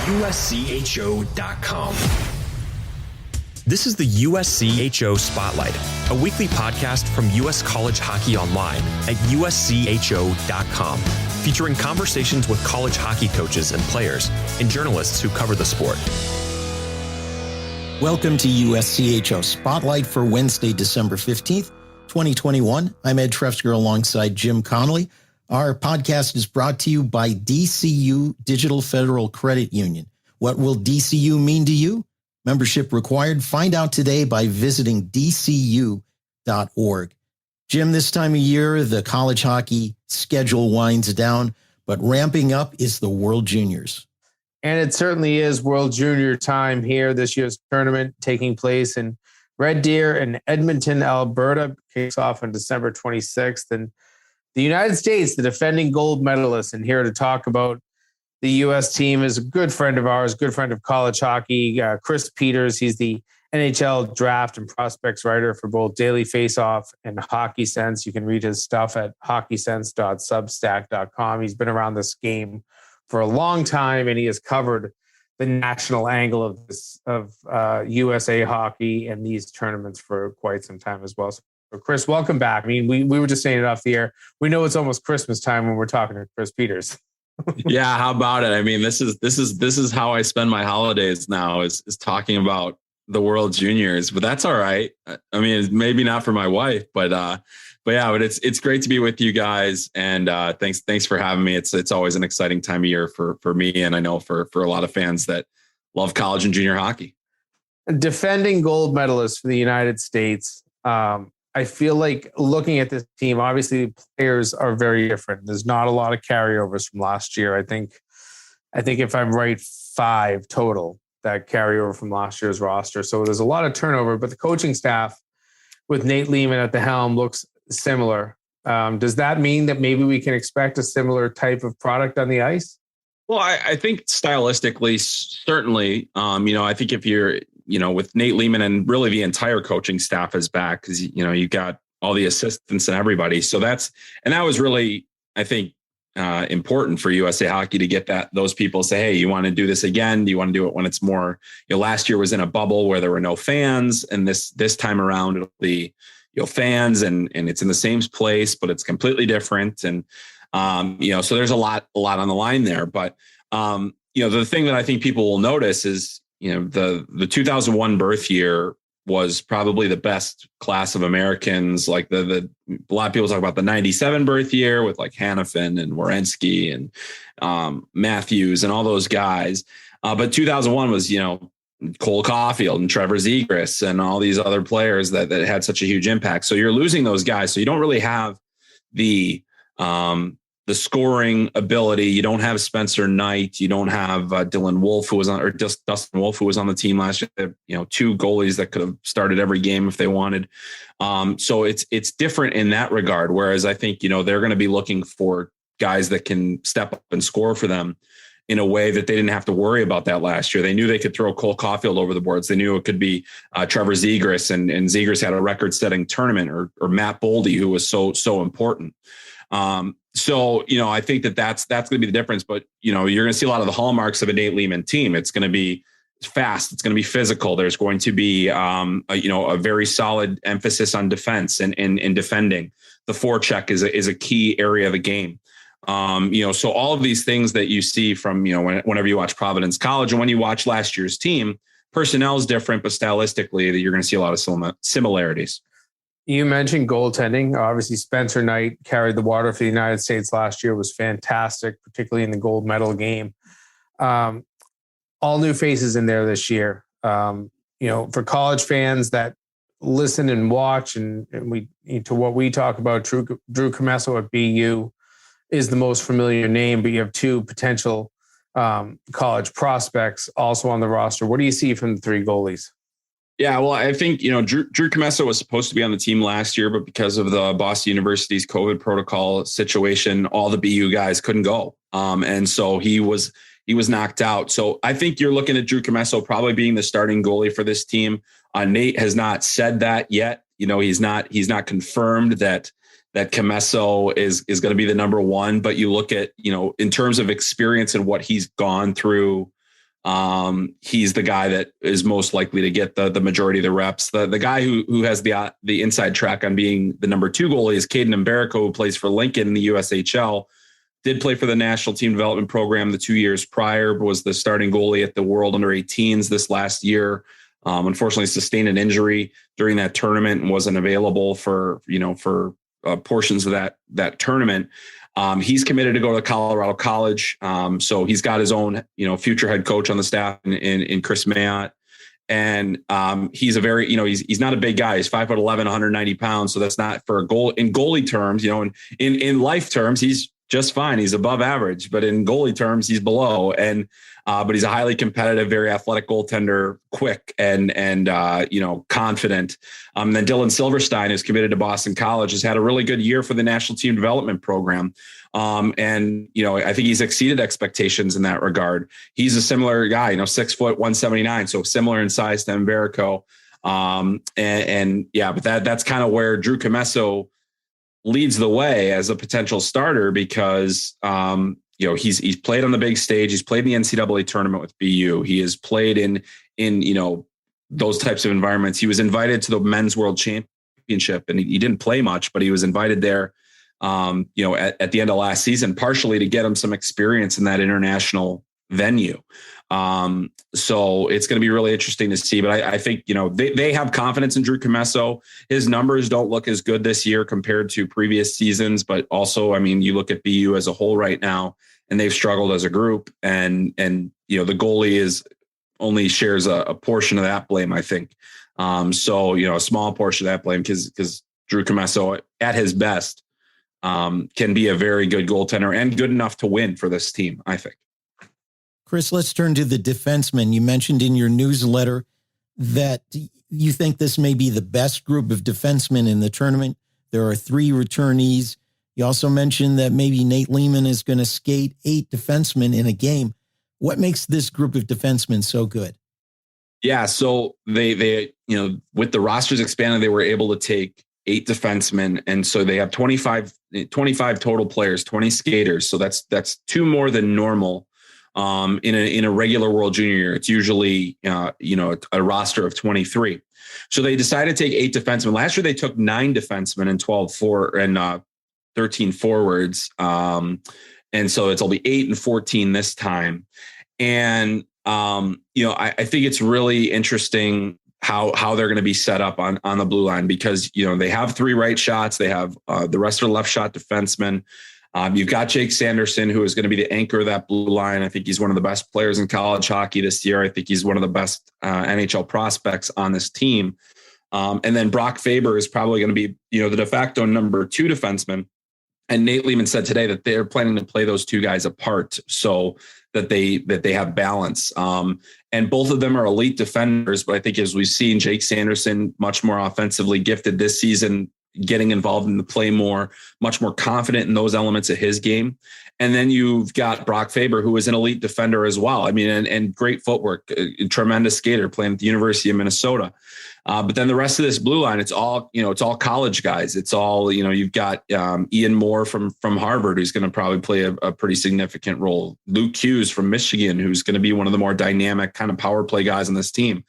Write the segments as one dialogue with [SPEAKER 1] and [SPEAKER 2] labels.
[SPEAKER 1] USCHO.com. This is the USCHO Spotlight, a weekly podcast from U.S. College Hockey Online at USCHO.com, featuring conversations with college hockey coaches and players and journalists who cover the sport.
[SPEAKER 2] Welcome to USCHO Spotlight for Wednesday, December 15th, 2021. I'm Ed Trefzger alongside Jim Connelly. Our podcast is brought to you by DCU Digital Federal Credit Union. What will DCU mean to you? Membership required. Find out today by visiting dcu.org. Jim, this time of year, the college hockey schedule winds down, but ramping up is the World Juniors.
[SPEAKER 3] And it certainly is World Junior time here. This year's tournament taking place in Red Deer in Edmonton, Alberta, kicks off on December 26th. And the United States, the defending gold medalist, and here to talk about the U.S. team is a good friend of ours, good friend of college hockey, Chris Peters. He's the NHL draft and prospects writer for both Daily Faceoff and Hockey Sense. You can read his stuff at hockeysense.substack.com. He's been around this game for a long time, and he has covered the national angle of USA hockey and these tournaments for quite some time as well. So Chris, welcome back. I mean, we were just saying it off the air. We know it's almost Christmas time when we're talking to Chris Peters.
[SPEAKER 4] Yeah, how about it? I mean, this is how I spend my holidays now is talking about the World Juniors, but that's all right. I mean, maybe not for my wife, but it's great to be with you guys, and thanks for having me. It's always an exciting time of year for me, and I know for a lot of fans that love college and junior hockey.
[SPEAKER 3] Defending gold medalist for the United States. I feel like looking at this team, obviously the players are very different. There's not a lot of carryovers from last year. I think if I'm right, 5 total that carry over from last year's roster. So there's a lot of turnover, but the coaching staff with Nate Lehman at the helm looks similar. Does that mean that maybe we can expect a similar type of product on the ice?
[SPEAKER 4] Well, I think stylistically, certainly, I think if you're, with Nate Lehman and really the entire coaching staff is back because, you've got all the assistants and everybody. So that was really, I think, important for USA Hockey to get those people say, hey, you want to do this again? Do you want to do it when it's more, last year was in a bubble where there were no fans, and this time around it'll be, fans and it's in the same place, but it's completely different. And, so there's a lot on the line there. But, the thing that I think people will notice is, the 2001 birth year was probably the best class of Americans. Like a lot of people talk about the 97 birth year with like Hanifin and Werenski and Matthews and all those guys. But 2001 was, Cole Caulfield and Trevor Zegras and all these other players that had such a huge impact. So you're losing those guys. So you don't really have the scoring ability. You don't have Spencer Knight. You don't have Dylan Wolf, who was on, or just Dustin Wolf, who was on the team last year. 2 goalies that could have started every game if they wanted. So it's different in that regard. Whereas I think, they're going to be looking for guys that can step up and score for them in a way that they didn't have to worry about that last year. They knew they could throw Cole Caulfield over the boards. They knew it could be Trevor Zegras, and Zegras had a record-setting tournament, or Matt Boldy, who was so important. So, I think that's going to be the difference, but, you're going to see a lot of the hallmarks of a Nate Lehman team. It's going to be fast. It's going to be physical. There's going to be, a very solid emphasis on defense and defending. The forecheck is a key area of the game. So all of these things that you see from, whenever you watch Providence College and when you watch last year's team, personnel is different, but stylistically you're going to see a lot of similarities.
[SPEAKER 3] You mentioned goaltending. Obviously, Spencer Knight carried the water for the United States last year, was fantastic, particularly in the gold medal game. All new faces in there this year. For college fans that listen and watch, and we to what we talk about, Drew Commesso at BU is the most familiar name, but you have 2 potential college prospects also on the roster. What do you see from the 3 goalies?
[SPEAKER 4] Yeah, well, I think, Drew Commesso was supposed to be on the team last year, but because of the Boston University's COVID protocol situation, all the BU guys couldn't go. And so he was knocked out. So I think you're looking at Drew Commesso probably being the starting goalie for this team. Nate has not said that yet. He's not confirmed that Commesso is going to be the number 1, but you look at, in terms of experience and what he's gone through he's the guy that is most likely to get the majority of the reps. The guy who has the inside track on being the number 2 goalie is Caden Mberico, who plays for Lincoln in the USHL. Did play for the national team development program the 2 years prior, was the starting goalie at the World Under-18s this last year. Unfortunately sustained an injury during that tournament and wasn't available for portions of that tournament. He's committed to go to Colorado College. So he's got his own, future head coach on the staff in Chris Mayotte. And he's a very, he's not a big guy. He's 5'11", 190 pounds. So that's not for a goal in goalie terms, in life terms, he's just fine. He's above average, but in goalie terms, he's below. And but he's a highly competitive, very athletic goaltender, quick and confident. Then Dylan Silverstein, who's committed to Boston College, has had a really good year for the national team development program. I think he's exceeded expectations in that regard. He's a similar guy, 6 foot, 179. So similar in size to Mberico. But that's kind of where Drew Comesso leads the way as a potential starter because, he's played on the big stage. He's played in the NCAA tournament with BU. He has played in those types of environments. He was invited to the Men's World Championship and he didn't play much, but he was invited there, at the end of last season, partially to get him some experience in that international venue. So it's going to be really interesting to see, but I think, they have confidence in Drew Comesso. His numbers don't look as good this year compared to previous seasons, but also, you look at BU as a whole right now and they've struggled as a group and the goalie only shares a portion of that blame, I think. A small portion of that blame because Drew Comesso at his best can be a very good goaltender and good enough to win for this team, I think.
[SPEAKER 2] Chris, let's turn to the defensemen. You mentioned in your newsletter that you think this may be the best group of defensemen in the tournament. There are 3 returnees. You also mentioned that maybe Nate Lehman is going to skate 8 defensemen in a game. What makes this group of defensemen so good?
[SPEAKER 4] Yeah, so they with the rosters expanded, they were able to take 8 defensemen. And so they have 25 total players, 20 skaters. So that's 2 more than normal. In a regular World Junior year, it's usually, a roster of 23. So they decided to take 8 defensemen. Last year, they took 9 defensemen and 13 forwards. And so it'll be 8 and 14 this time. And, I think it's really interesting how they're going to be set up on the blue line because, they have 3 right shots. They have the rest are left shot defensemen. You've got Jake Sanderson, who is going to be the anchor of that blue line. I think he's one of the best players in college hockey this year. I think he's one of the best NHL prospects on this team. And then Brock Faber is probably going to be, the de facto number 2 defenseman. And Nate Lehman said today that they're planning to play those 2 guys apart so that they have balance. And both of them are elite defenders. But I think as we've seen, Jake Sanderson, much more offensively gifted this season, getting involved in the play more, much more confident in those elements of his game. And then you've got Brock Faber, who is an elite defender as well. And great footwork, a tremendous skater playing at the University of Minnesota. But then the rest of this blue line, it's all college guys. It's all, you've got Ian Moore from Harvard, who's going to probably play a pretty significant role. Luke Hughes from Michigan, who's going to be one of the more dynamic kind of power play guys on this team.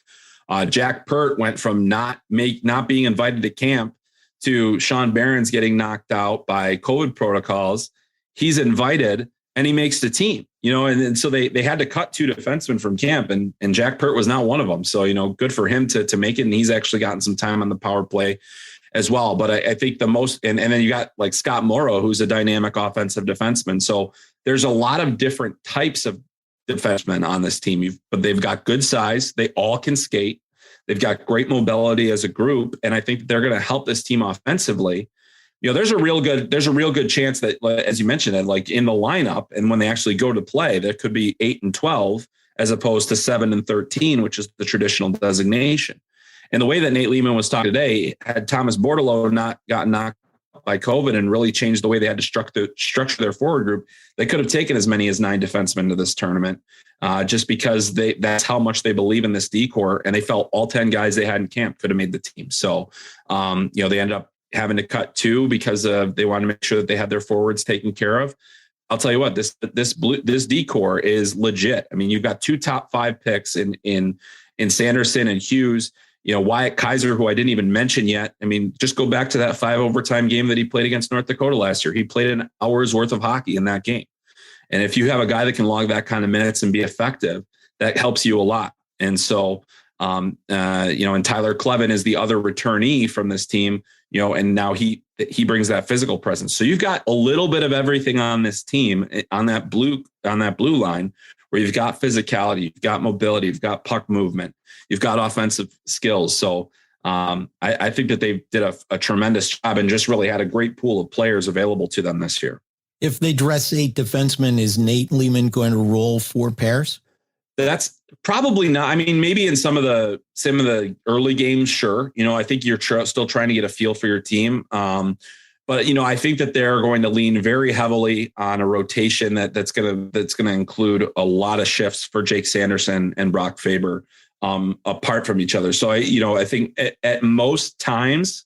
[SPEAKER 4] Jack Pert went from not being invited to camp to Sean Barron's getting knocked out by COVID protocols. He's invited and he makes the team, and so they had to cut 2 defensemen from camp and Jack Pert was not one of them. So, good for him to make it. And he's actually gotten some time on the power play as well. But I think the most, and then you got like Scott Morrow, who's a dynamic offensive defenseman. So there's a lot of different types of defensemen on this team, but they've got good size. They all can skate. They've got great mobility as a group. And I think they're going to help this team offensively. There's a real good chance that, as you mentioned, that like in the lineup and when they actually go to play, there could be 8 and 12 as opposed to 7 and 13, which is the traditional designation. And the way that Nate Lehman was talking today, had Thomas Bordeleau not gotten knocked by COVID and really changed the way they had to structure their forward group, they could have taken as many as 9 defensemen to this tournament, just because that's how much they believe in this D-corps, and they felt all 10 guys they had in camp could have made the team. So, they ended up having to cut 2 because they wanted to make sure that they had their forwards taken care of. I'll tell you what, this decor is legit. I mean, you've got 2 top 5 picks in Sanderson and Hughes. You know, Wyatt Kaiser, who I didn't even mention yet. I mean, just go back to that 5 overtime game that he played against North Dakota last year. He played an hour's worth of hockey in that game. And if you have a guy that can log that kind of minutes and be effective, that helps you a lot. And so, and Tyler Clevin is the other returnee from this team, and now he brings that physical presence. So you've got a little bit of everything on this team on that blue line, where you've got physicality, you've got mobility, you've got puck movement, you've got offensive skills. So I think that they did a tremendous job and just really had a great pool of players available to them this year.
[SPEAKER 2] If they dress 8 defensemen, is Nate Lehman going to roll 4 pairs?
[SPEAKER 4] That's probably not. I mean, maybe in some of the early games, sure. I think you're still trying to get a feel for your team. But I think that they're going to lean very heavily on a rotation that's going to include a lot of shifts for Jake Sanderson and Brock Faber apart from each other. So I think at most times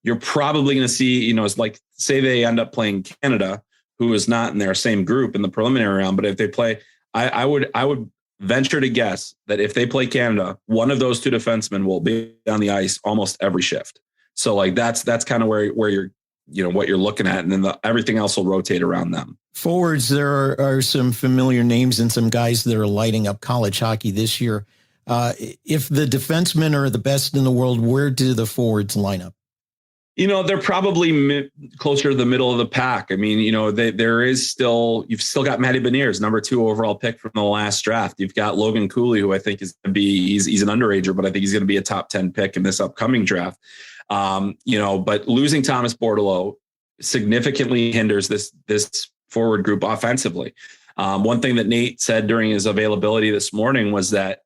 [SPEAKER 4] you're probably going to see, it's like, say they end up playing Canada, who is not in their same group in the preliminary round. But if they play, I would venture to guess that if they play Canada, one of those 2 defensemen will be on the ice almost every shift. So like that's kind of where you're, what you're looking at, and then everything else will rotate around them. Forwards,
[SPEAKER 2] there are some familiar names and some guys that are lighting up college hockey this year. If the defensemen are the best in the world, where do the forwards line up?
[SPEAKER 4] They're probably closer to the middle of the pack. I mean, you've still got Matty Beniers, number 2 overall pick from the last draft. You've got Logan Cooley, who I think is going to be, he's an underager, but I think he's going to be a top 10 pick in this upcoming draft. But losing Thomas Bordeleau significantly hinders this forward group offensively. One thing that Nate said during his availability this morning was that,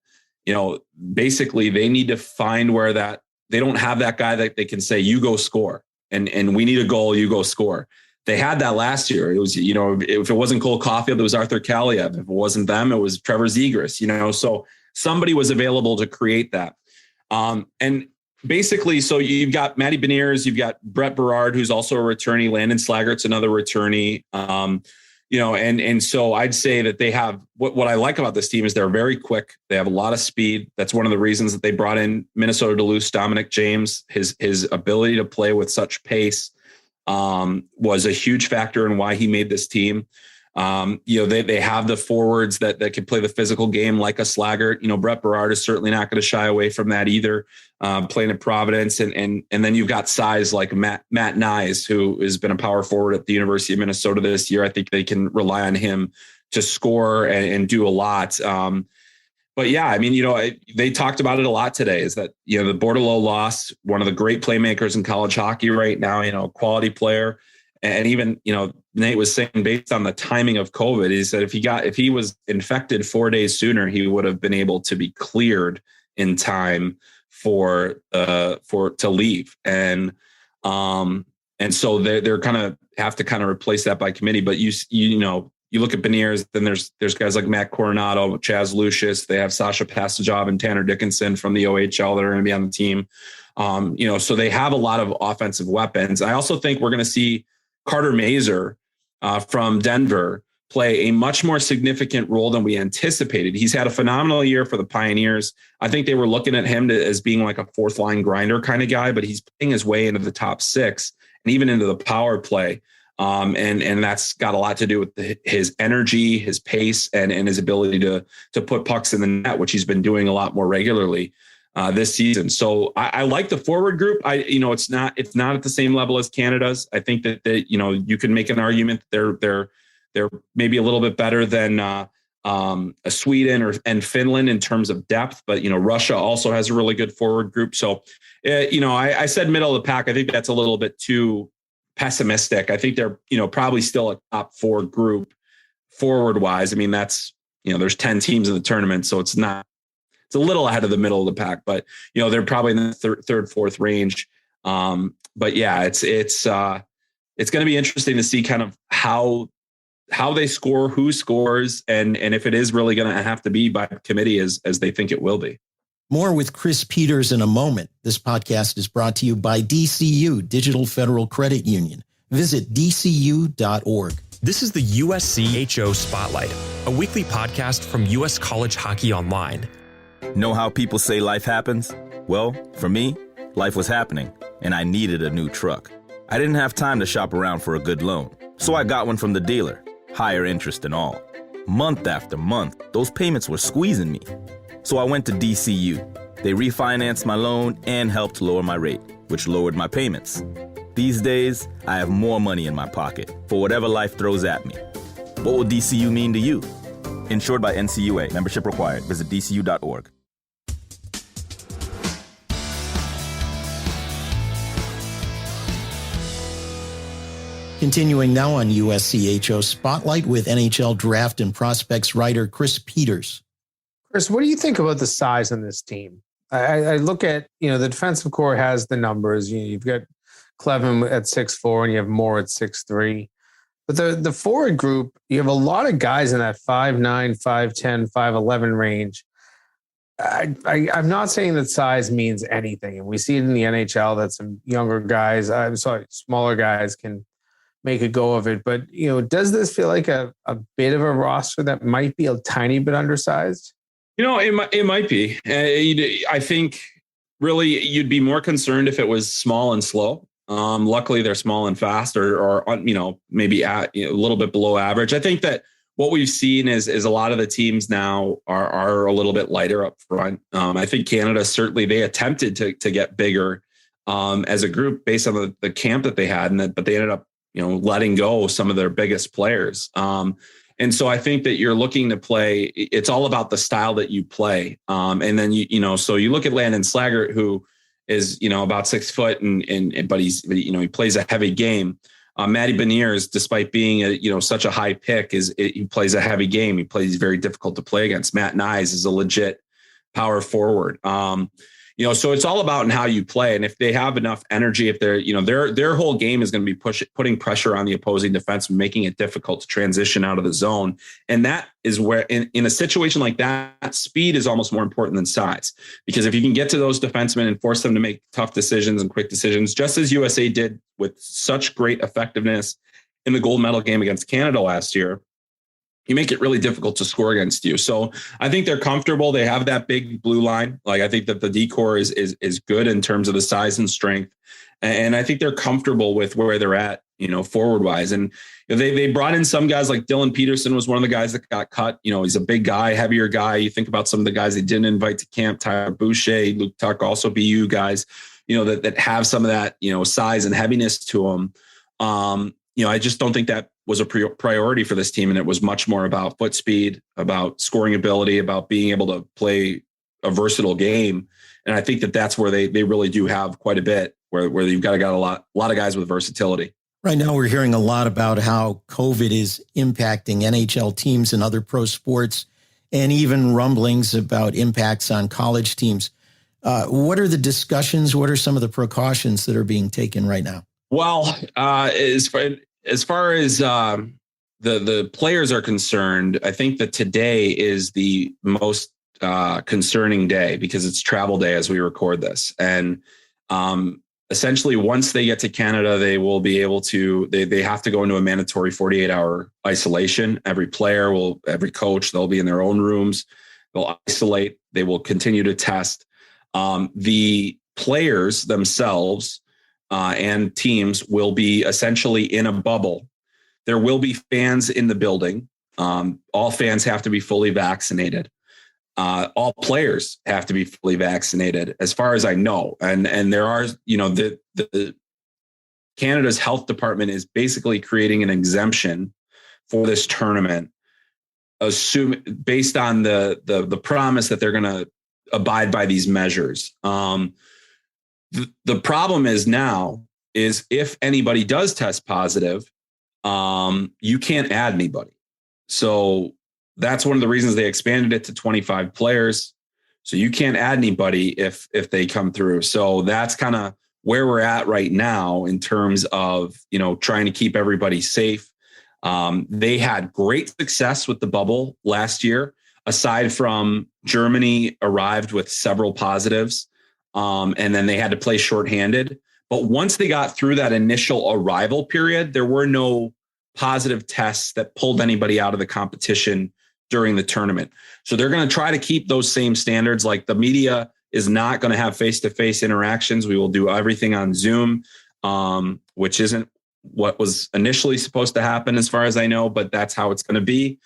[SPEAKER 4] basically they need to find where that, they don't have that guy that they can say, you go score and we need a goal, you go score. They had that last year. It was, if it wasn't Cole Caulfield, it was Arthur Kaliev. If it wasn't them, it was Trevor Zegras, so somebody was available to create that. And basically, so you've got Matty Beniers, you've got Brett Berard, who's also a returnee. Landon Slaggert's another returnee. And so I'd say that they have what I like about this team is they're very quick. They have a lot of speed. That's one of the reasons that they brought in Minnesota Duluth's Dominic James. His ability to play with such pace was a huge factor in why he made this team. They have the forwards that can play the physical game like a Slaggert. Brett Berard is certainly not going to shy away from that either, playing at Providence. And then you've got size like Matt Nyes, who has been a power forward at the University of Minnesota this year. I think they can rely on him to score and do a lot. But yeah, I mean, they talked about it a lot today is that, the Bordeleau loss, one of the great playmakers in college hockey right now, quality player. And even, Nate was saying based on the timing of COVID, he said if he was infected 4 days sooner, he would have been able to be cleared in time to leave. And so they're kind of have to kind of replace that by committee. But you look at Beniers, then there's guys like Matt Coronado, Chaz Lucius. They have Sasha Pastajov and Tanner Dickinson from the OHL that are going to be on the team. So they have a lot of offensive weapons. I also think we're going to see Carter Mazer from Denver play a much more significant role than we anticipated. He's had a phenomenal year for the Pioneers. I think they were looking at him as being like a 4th line grinder kind of guy, but he's playing his way into the top 6 and even into the power play. And that's got a lot to do with his energy, his pace, and his ability to put pucks in the net, which he's been doing a lot more regularly this season. So I like the forward group. It's not at the same level as Canada's. I think that you can make an argument that they're maybe a little bit better than Sweden and Finland in terms of depth, but Russia also has a really good forward group. So I said middle of the pack. I think that's a little bit too pessimistic. I think they're probably still a top 4 group forward wise. I mean, that's there's 10 teams in the tournament, so it's a little ahead of the middle of the pack, but they're probably in the third, 4th range. But yeah, it's going to be interesting to see kind of how they score, who scores, and if it is really going to have to be by committee as they think it will be.
[SPEAKER 2] More with Chris Peters in a moment. This podcast is brought to you by DCU, Digital Federal Credit Union. Visit dcu.org.
[SPEAKER 1] This is the USCHO Spotlight, a weekly podcast from US College Hockey Online.
[SPEAKER 5] Know how people say life happens? Well, for me, life was happening, and I needed a new truck. I didn't have time to shop around for a good loan, so I got one from the dealer, higher interest and all. Month after month, those payments were squeezing me. So I went to DCU. They refinanced my loan and helped lower my rate, which lowered my payments. These days, I have more money in my pocket for whatever life throws at me. What will DCU mean to you? Insured by NCUA. Membership required. Visit dcu.org.
[SPEAKER 2] Continuing now on USCHO Spotlight with NHL Draft and Prospects writer Chris Peters.
[SPEAKER 3] Chris, what do you think about the size on this team? I look at, the defensive core has the numbers. You've got Clevin at 6'4", and you have Moore at 6'3". But the forward group, you have a lot of guys in that 5'9", 5'10", 5'11" range. I'm not saying that size means anything. And we see it in the NHL that some younger guys, smaller guys can make a go of it. But, does this feel like a bit of a roster that might be a tiny bit undersized?
[SPEAKER 4] It might be. I think really you'd be more concerned if it was small and slow. Luckily, they're small and fast, or maybe at a little bit below average. I think that what we've seen is a lot of the teams now are a little bit lighter up front. I think Canada, certainly they attempted to get bigger as a group based on the camp that they had, but they ended up letting go some of their biggest players. And so I think that you're looking to play. It's all about the style that you play. And then so you look at Landon Slaggert, who is about 6 foot, but he plays a heavy game. Matty Beniers, despite being such a high pick, he plays a heavy game. He's very difficult to play against. Matt Nyes is a legit power forward. So it's all about how you play. And if they have enough energy, if they're, their whole game is going to be putting pressure on the opposing defense, making it difficult to transition out of the zone. And that is where in a situation like that, speed is almost more important than size, because if you can get to those defensemen and force them to make tough decisions and quick decisions, just as USA did with such great effectiveness in the gold medal game against Canada last year, you make it really difficult to score against you. So I think they're comfortable. They have that big blue line. Like, I think that the D-core is good in terms of the size and strength. And I think they're comfortable with where they're at, forward wise. And they brought in some guys, like Dylan Peterson was one of the guys that got cut. He's a big guy, heavier guy. You think about some of the guys they didn't invite to camp, Tyler Boucher, Luke Tuck, also BU guys, that have some of that, size and heaviness to them. I just don't think that was a priority for this team. And it was much more about foot speed, about scoring ability, about being able to play a versatile game. And I think that that's where they really do have quite a bit, where you've got a lot of guys with versatility.
[SPEAKER 2] Right now, we're hearing a lot about how COVID is impacting NHL teams and other pro sports, and even rumblings about impacts on college teams. What are the discussions? What are some of the precautions that are being taken right now?
[SPEAKER 4] Well, as far as the players are concerned, I think that today is the most concerning day, because it's travel day as we record this. And essentially, once they get to Canada, they will be able to, they have to go into a mandatory 48-hour isolation. Every coach, they'll be in their own rooms. They'll isolate. They will continue to test. The players themselves and teams will be essentially in a bubble. There will be fans in the building. All fans have to be fully vaccinated. All players have to be fully vaccinated, as far as I know. And there are, the Canada's health department is basically creating an exemption for this tournament, based on the promise that they're going to abide by these measures. The problem is if anybody does test positive, you can't add anybody. So that's one of the reasons they expanded it to 25 players. So you can't add anybody if they come through. So that's kind of where we're at right now in terms of, trying to keep everybody safe. They had great success with the bubble last year, aside from Germany arrived with several positives. And then they had to play shorthanded. But once they got through that initial arrival period, there were no positive tests that pulled anybody out of the competition during the tournament. So they're going to try to keep those same standards. Like the media is not going to have face-to-face interactions. We will do everything on Zoom, which isn't what was initially supposed to happen as far as I know, but that's how it's going to be.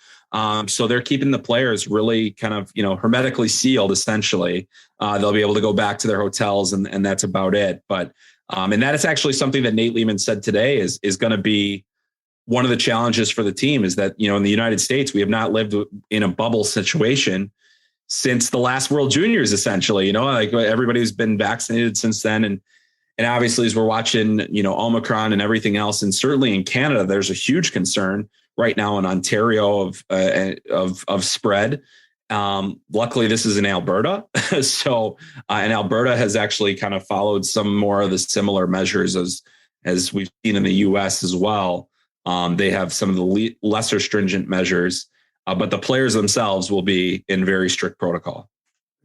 [SPEAKER 4] So they're keeping the players really kind of, hermetically sealed, essentially. They'll be able to go back to their hotels and that's about it. But, and that is actually something that Nate Lehman said today is going to be one of the challenges for the team is that, in the United States, we have not lived in a bubble situation since the last World Juniors, essentially, like everybody's been vaccinated since then. And obviously as we're watching, Omicron and everything else, and certainly in Canada, there's a huge concern right now in Ontario of spread. Luckily this is in Alberta. So, and Alberta has actually kind of followed some more of the similar measures as we've seen in the US as well. They have some of the lesser stringent measures, but the players themselves will be in very strict protocol.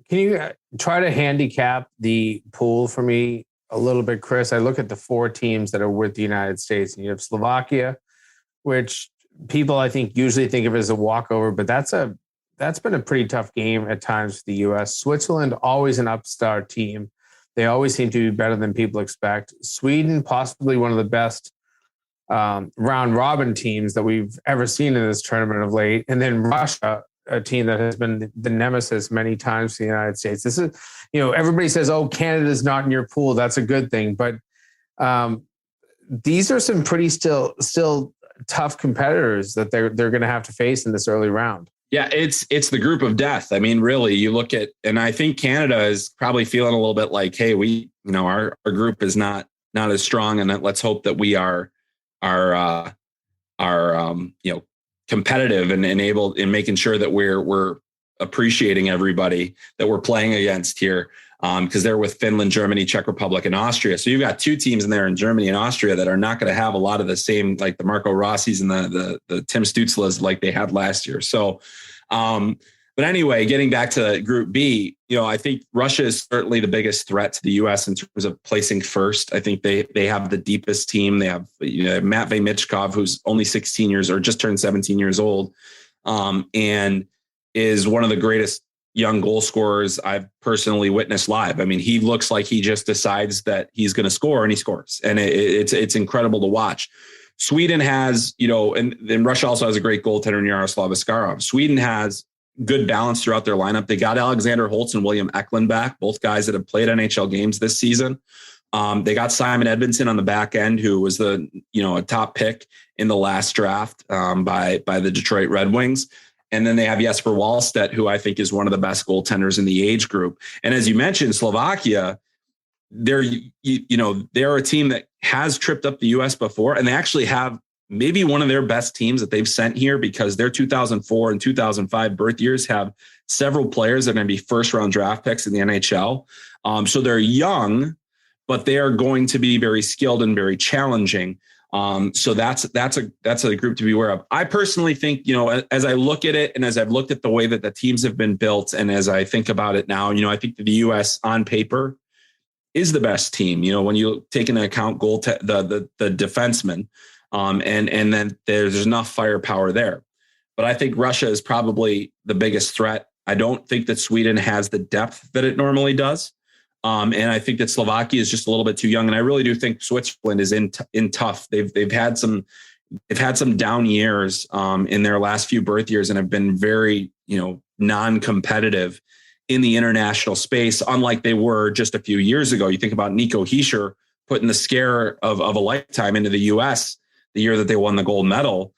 [SPEAKER 3] Can you try to handicap the pool for me a little bit, Chris? I look at the 4 teams that are with the United States, and you have Slovakia, which people I think usually think of as a walkover, but that's been a pretty tough game at times for the U.S. Switzerland, always an upstart team. They always seem to be better than people expect. Sweden, possibly one of the best round robin teams that we've ever seen in this tournament of late. And then Russia, a team that has been the nemesis many times for the United States. This is, everybody says, oh, Canada's not in your pool. That's a good thing. But these are some pretty still tough competitors that they're going to have to face in this early round.
[SPEAKER 4] Yeah, it's the group of death. I mean, really, you look at, and I think Canada is probably feeling a little bit like, hey, we, our group is not as strong, and let's hope that we are competitive and able in making sure that we're appreciating everybody that we're playing against here. Because they're with Finland, Germany, Czech Republic, and Austria. So you've got 2 teams in there in Germany and Austria that are not going to have a lot of the same, like the Marco Rossi's and the Tim Stutzlas like they had last year. So, but anyway, getting back to Group B, I think Russia is certainly the biggest threat to the U.S. in terms of placing first. I think they have the deepest team. They have Matvei Michkov, who's only 16 years or just turned 17 years old, and is one of the greatest young goal scorers I've personally witnessed live. I mean, he looks like he just decides that he's going to score and he scores. And it's incredible to watch. Sweden has, and then Russia also has a great goaltender in Yaroslav Askarov. Sweden has good balance throughout their lineup. They got Alexander Holtz and William Eklund back, both guys that have played NHL games this season. They got Simon Edvinsson on the back end, who was a top pick in the last draft by the Detroit Red Wings. And then they have Jesper Wallstedt, who I think is one of the best goaltenders in the age group. And as you mentioned, Slovakia, they're a team that has tripped up the U.S. before, and they actually have maybe one of their best teams that they've sent here because their 2004 and 2005 birth years have several players that are going to be first-round draft picks in the NHL. So they're young, but they are going to be very skilled and very challenging. So that's a group to be aware of. I personally think, as I look at it and as I've looked at the way that the teams have been built, and as I think about it now, I think that the U.S. on paper is the best team. When you take into account the defensemen, and then there's enough firepower there. But I think Russia is probably the biggest threat. I don't think that Sweden has the depth that it normally does. And I think that Slovakia is just a little bit too young. And I really do think Switzerland is in tough. They've had some down years in their last few birth years and have been very, non-competitive in the international space, unlike they were just a few years ago. You think about Nico Hischier putting the scare of a lifetime into the U.S. the year that they won the gold medal,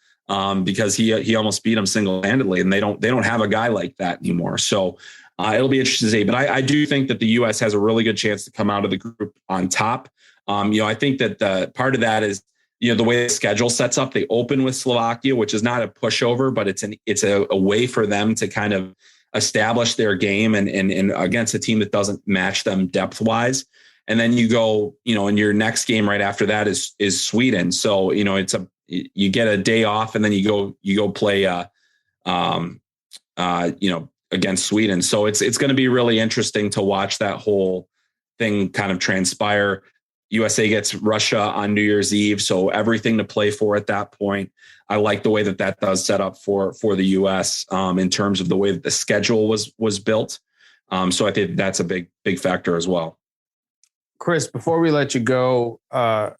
[SPEAKER 4] because he almost beat them single-handedly, and they don't have a guy like that anymore. So it'll be interesting to see. But I do think that the U.S. has a really good chance to come out of the group on top. I think that the part of that is, the way the schedule sets up. They open with Slovakia, which is not a pushover, but it's a way for them to kind of establish their game and against a team that doesn't match them depth-wise. And then you go, and your next game right after that is Sweden. So, you get a day off and then you go play, against Sweden. So it's going to be really interesting to watch that whole thing kind of transpire. USA gets Russia on New Year's Eve, so everything to play for at that point. I like the way that does set up for the US in terms of the way that the schedule was built. So I think that's a big factor as well.
[SPEAKER 3] Chris, before we let you go,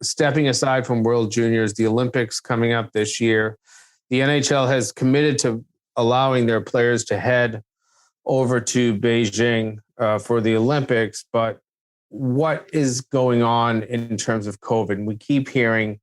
[SPEAKER 3] stepping aside from World Juniors, the Olympics coming up this year, the NHL has committed to allowing their players to head over to Beijing for the Olympics. But what is going on in terms of COVID? We keep hearing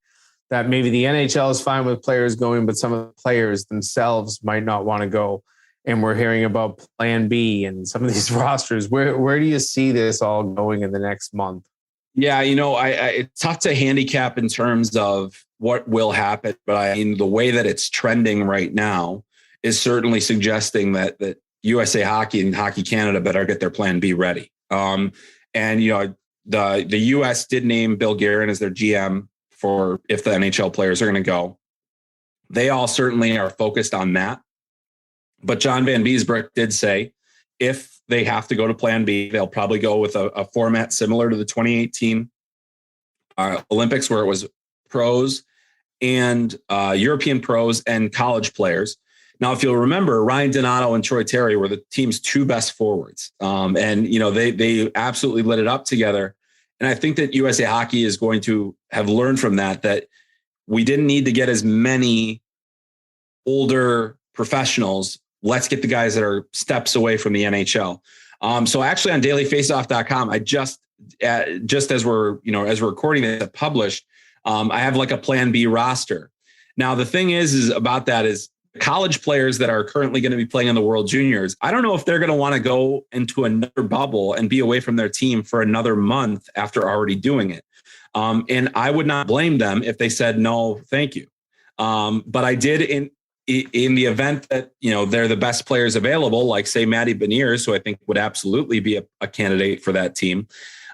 [SPEAKER 3] that maybe the NHL is fine with players going, but some of the players themselves might not want to go. And we're hearing about Plan B and some of these rosters. Where do you see this all going in the next month?
[SPEAKER 4] Yeah, it's tough to handicap in terms of what will happen, but the way that it's trending right now is certainly suggesting that USA Hockey and Hockey Canada better get their Plan B ready. And the US did name Bill Guerin as their GM for if the NHL players are going to go. They all certainly are focused on that. But John Van Beesbroek did say if they have to go to Plan B, they'll probably go with a format similar to the 2018 Olympics, where it was pros and European pros and college players. Now, if you'll remember, Ryan Donato and Troy Terry were the team's two best forwards. They absolutely lit it up together. And I think that USA Hockey is going to have learned from that we didn't need to get as many older professionals. Let's get the guys that are steps away from the NHL. So actually on dailyfaceoff.com, I just as we're recording it published, I have like a Plan B roster. Now, the thing is about that is college players that are currently going to be playing in the World Juniors. I don't know if they're going to want to go into another bubble and be away from their team for another month after already doing it. And I would not blame them if they said, no, thank you. But I did in the event that, they're the best players available, like say Matty Beniers, who I think would absolutely be a candidate for that team.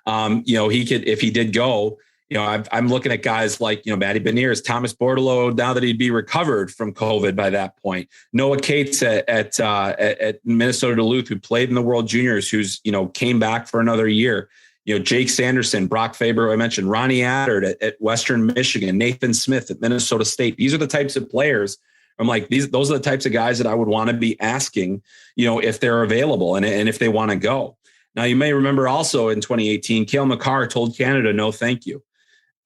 [SPEAKER 4] He could, if he did go, I'm looking at guys like, Matty Beniers, Thomas Bordelot, now that he'd be recovered from COVID by that point. Noah Cates at Minnesota Duluth, who played in the World Juniors, who's, came back for another year. Jake Sanderson, Brock Faber, I mentioned, Ronnie Attard at Western Michigan, Nathan Smith at Minnesota State. These are the types of players. I'm like, those are the types of guys that I would want to be asking, if they're available and if they want to go. Now, you may remember also in 2018, Cale Makar told Canada, no, thank you.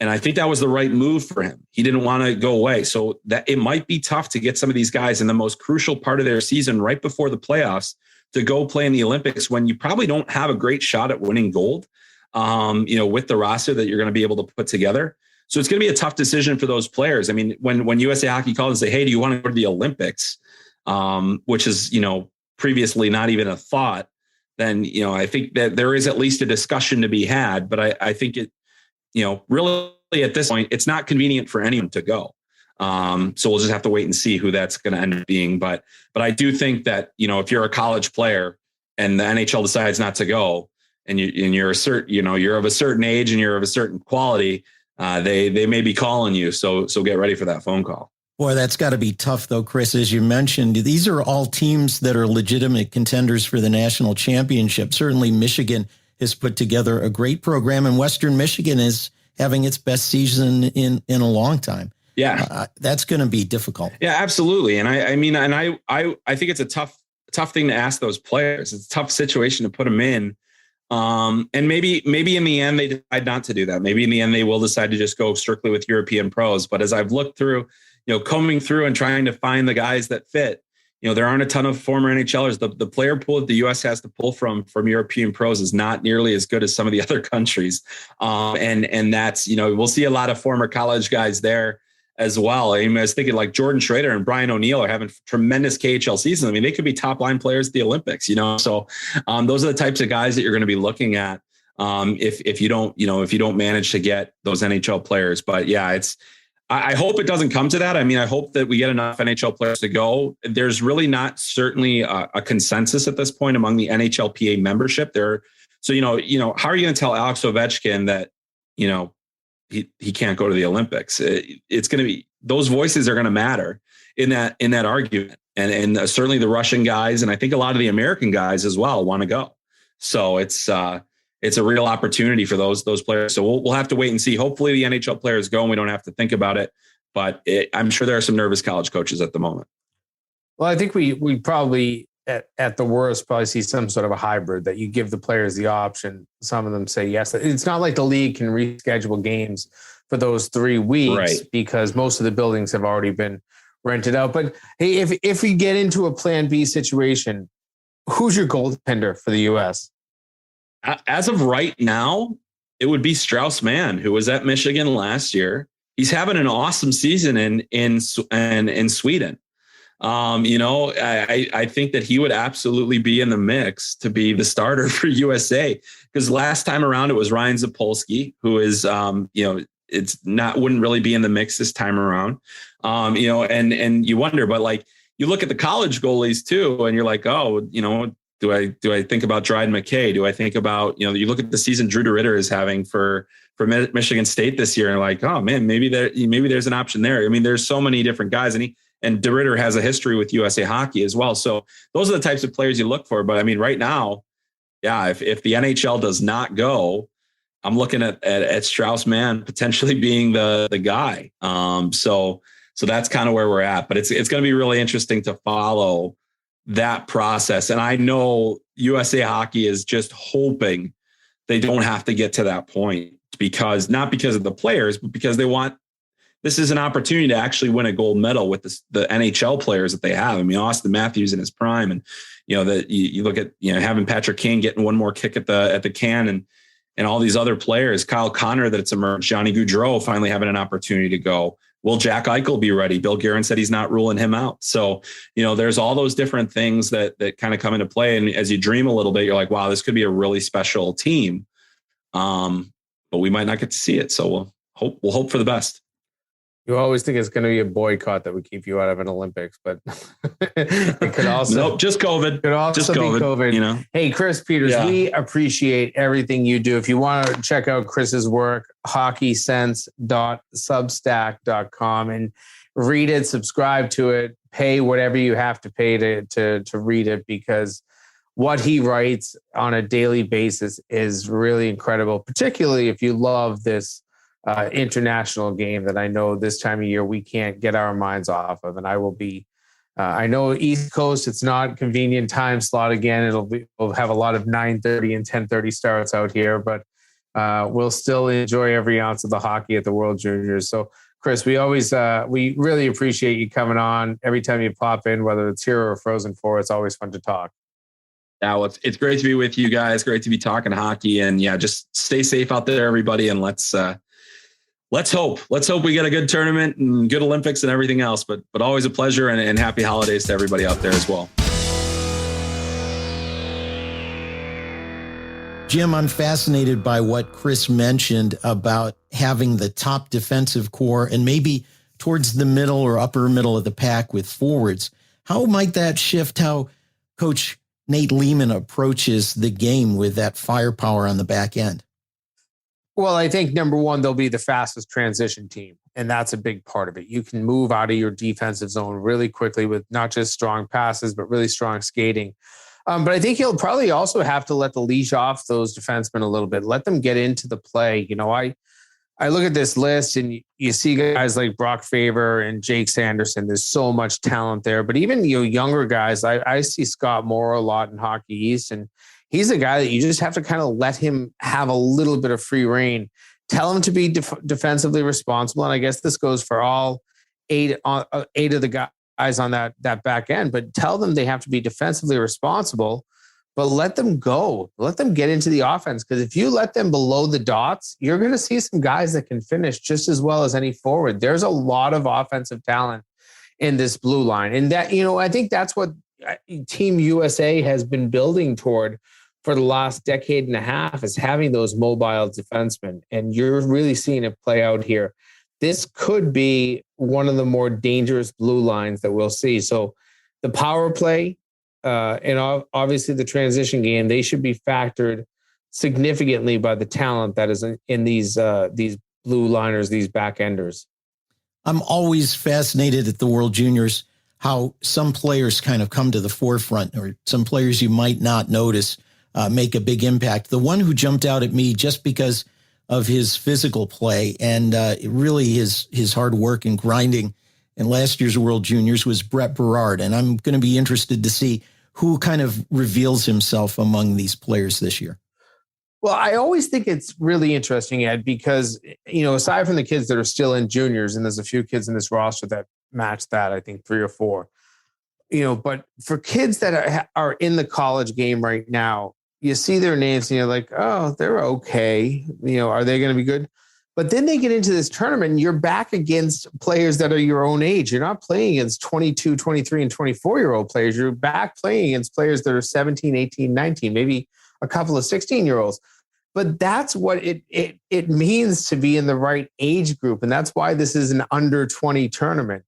[SPEAKER 4] And I think that was the right move for him. He didn't want to go away. So that it might be tough to get some of these guys in the most crucial part of their season right before the playoffs to go play in the Olympics when you probably don't have a great shot at winning gold, with the roster that you're going to be able to put together. So it's going to be a tough decision for those players. I mean, when USA Hockey called and say, hey, do you want to go to the Olympics? Which is, previously not even a thought, then, I think that there is at least a discussion to be had. But I think it, really at this point, it's not convenient for anyone to go. So we'll just have to wait and see who that's going to end up being. But I do think that, if you're a college player and the NHL decides not to go and you're you're of a certain age and you're of a certain quality, they may be calling you. So get ready for that phone call.
[SPEAKER 2] Boy, that's got to be tough, though, Chris. As you mentioned, these are all teams that are legitimate contenders for the national championship. Certainly Michigan has put together a great program, and Western Michigan is having its best season in a long time.
[SPEAKER 4] Yeah,
[SPEAKER 2] that's going to be difficult.
[SPEAKER 4] Yeah, absolutely. And I think it's a tough thing to ask those players. It's a tough situation to put them in. And maybe in the end, they decide not to do that. Maybe in the end, they will decide to just go strictly with European pros. But as I've looked through, combing through and trying to find the guys that fit, there aren't a ton of former NHLers. The player pool that the U.S. has to pull from European pros is not nearly as good as some of the other countries. And that's, we'll see a lot of former college guys there as well. I was thinking like Jordan Schrader and Brian O'Neill are having tremendous KHL seasons. I mean, they could be top line players at the Olympics, so those are the types of guys that you're going to be looking at if you don't manage to get those NHL players. But yeah, I hope it doesn't come to that. I mean, I hope that we get enough NHL players to go. There's really not certainly a consensus at this point among the NHLPA membership there. So, how are you going to tell Alex Ovechkin that, he can't go to the Olympics? It's going to be, those voices are going to matter in that argument. And certainly the Russian guys, and I think a lot of the American guys as well want to go. So it's it's a real opportunity for those players. So we'll have to wait and see. Hopefully the NHL players go and we don't have to think about it. But I'm sure there are some nervous college coaches at the moment.
[SPEAKER 3] Well, I think we probably at the worst probably see some sort of a hybrid that you give the players the option. Some of them say yes. It's not like the league can reschedule games for those 3 weeks, right, because most of the buildings have already been rented out. But hey, if we get into a plan B situation, who's your goaltender for the U.S.?
[SPEAKER 4] As of right now, it would be Strauss-Mann, who was at Michigan last year. He's having an awesome season in Sweden. I think that he would absolutely be in the mix to be the starter for USA, because last time around it was Ryan Zapolsky, who is, wouldn't really be in the mix this time around. And you wonder, but like you look at the college goalies too, and you're like, oh, do I think about Dryden McKay? Do I think about, you look at the season Drew DeRidder is having for Michigan State this year, and like, oh man, maybe there's an option there. I mean, there's so many different guys, and DeRidder has a history with USA Hockey as well. So those are the types of players you look for. But I mean, right now, yeah, if the NHL does not go, I'm looking at Strauss-Mann potentially being the guy. So that's kind of where we're at. But it's going to be really interesting to follow that process. And I know USA Hockey is just hoping they don't have to get to that point, not because of the players, but because this is an opportunity to actually win a gold medal with the NHL players that they have. I mean, Austin Matthews in his prime, and you look at having Patrick Kane getting one more kick at the can, and all these other players, Kyle Connor that's emerged, Johnny Gaudreau finally having an opportunity to go. Will Jack Eichel be ready? Bill Guerin said he's not ruling him out. So, there's all those different things that kind of come into play. And as you dream a little bit, you're like, wow, this could be a really special team. But we might not get to see it. So we'll hope for the best.
[SPEAKER 3] You always think it's going to be a boycott that would keep you out of an Olympics, but it could also
[SPEAKER 4] nope, just COVID.
[SPEAKER 3] Could also just be COVID. Hey, Chris Peters, we appreciate everything you do. If you want to check out Chris's work, hockeysense.substack.com, and read it, subscribe to it, pay whatever you have to pay to read it, because what he writes on a daily basis is really incredible, particularly if you love this international game that I know this time of year we can't get our minds off of. And I will be, I know East Coast, it's not convenient time slot again. We'll have a lot of 9:30 and 10:30 starts out here, but we'll still enjoy every ounce of the hockey at the World Juniors. So Chris, we really appreciate you coming on every time you pop in, whether it's here or Frozen 4. It's always fun to talk.
[SPEAKER 4] Yeah, well, it's great to be with you guys. Great to be talking hockey, and just stay safe out there, everybody. And let's hope we get a good tournament and good Olympics and everything else, but always a pleasure, and happy holidays to everybody out there as well.
[SPEAKER 2] Jim, I'm fascinated by what Chris mentioned about having the top defensive core and maybe towards the middle or upper middle of the pack with forwards. How might that shift how Coach Nate Lehman approaches the game with that firepower on the back end?
[SPEAKER 3] Well, I think number one, they'll be the fastest transition team, and that's a big part of it. You can move out of your defensive zone really quickly with not just strong passes, but really strong skating. But I think he'll probably also have to let the leash off those defensemen a little bit, let them get into the play. I look at this list and you see guys like Brock Faber and Jake Sanderson. There's so much talent there, but even younger guys, I see Scott Moore a lot in Hockey East, and he's a guy that you just have to kind of let him have a little bit of free reign. Tell him to be defensively responsible. And I guess this goes for all eight of the guys on that back end, but tell them they have to be defensively responsible, but let them go. Let them get into the offense. Because if you let them below the dots, you're going to see some guys that can finish just as well as any forward. There's a lot of offensive talent in this blue line. And that, I think that's what Team USA has been building toward for the last decade and a half, is having those mobile defensemen. And you're really seeing it play out here. This could be one of the more dangerous blue lines that we'll see. So the power play and obviously the transition game, they should be factored significantly by the talent that is in these blue liners, these back enders.
[SPEAKER 2] I'm always fascinated at the World Juniors how some players kind of come to the forefront, or some players you might not notice. make a big impact. The one who jumped out at me just because of his physical play and really his hard work and grinding in last year's World Juniors was Brett Berard. And I'm going to be interested to see who kind of reveals himself among these players this year.
[SPEAKER 3] Well, I always think it's really interesting, Ed, because, aside from the kids that are still in juniors, and there's a few kids in this roster that match that, I think 3 or 4, but for kids that are in the college game right now, you see their names and you're like, oh, they're okay. Are they going to be good? But then they get into this tournament and you're back against players that are your own age. You're not playing against 22, 23, and 24-year-old players. You're back playing against players that are 17, 18, 19, maybe a couple of 16-year-olds. But that's what it means to be in the right age group. And that's why this is an under 20 tournament.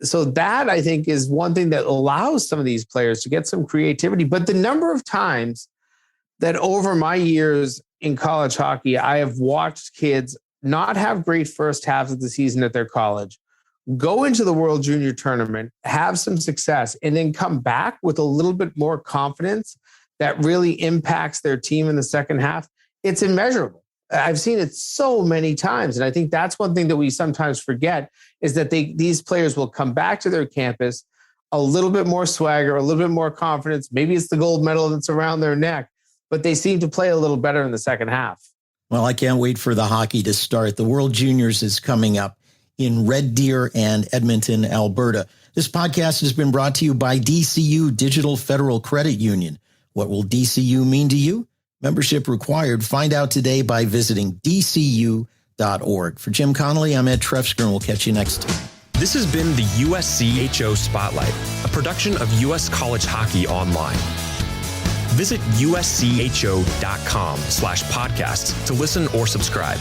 [SPEAKER 3] So that, I think, is one thing that allows some of these players to get some creativity. But the number of times that over my years in college hockey, I have watched kids not have great first halves of the season at their college, go into the World Junior Tournament, have some success, and then come back with a little bit more confidence that really impacts their team in the second half. It's immeasurable. I've seen it so many times. And I think that's one thing that we sometimes forget is that these players will come back to their campus a little bit more swagger, a little bit more confidence. Maybe it's the gold medal that's around their neck, but they seem to play a little better in the second half.
[SPEAKER 2] Well, I can't wait for the hockey to start. The World Juniors is coming up in Red Deer and Edmonton, Alberta. This podcast has been brought to you by DCU Digital Federal Credit Union. What will DCU mean to you? Membership required. Find out today by visiting dcu.org. For Jim Connelly, I'm Ed Trefzger, and we'll catch you next time.
[SPEAKER 1] This has been the USCHO Spotlight, a production of U.S. College Hockey Online. Visit uscho.com/podcasts to listen or subscribe.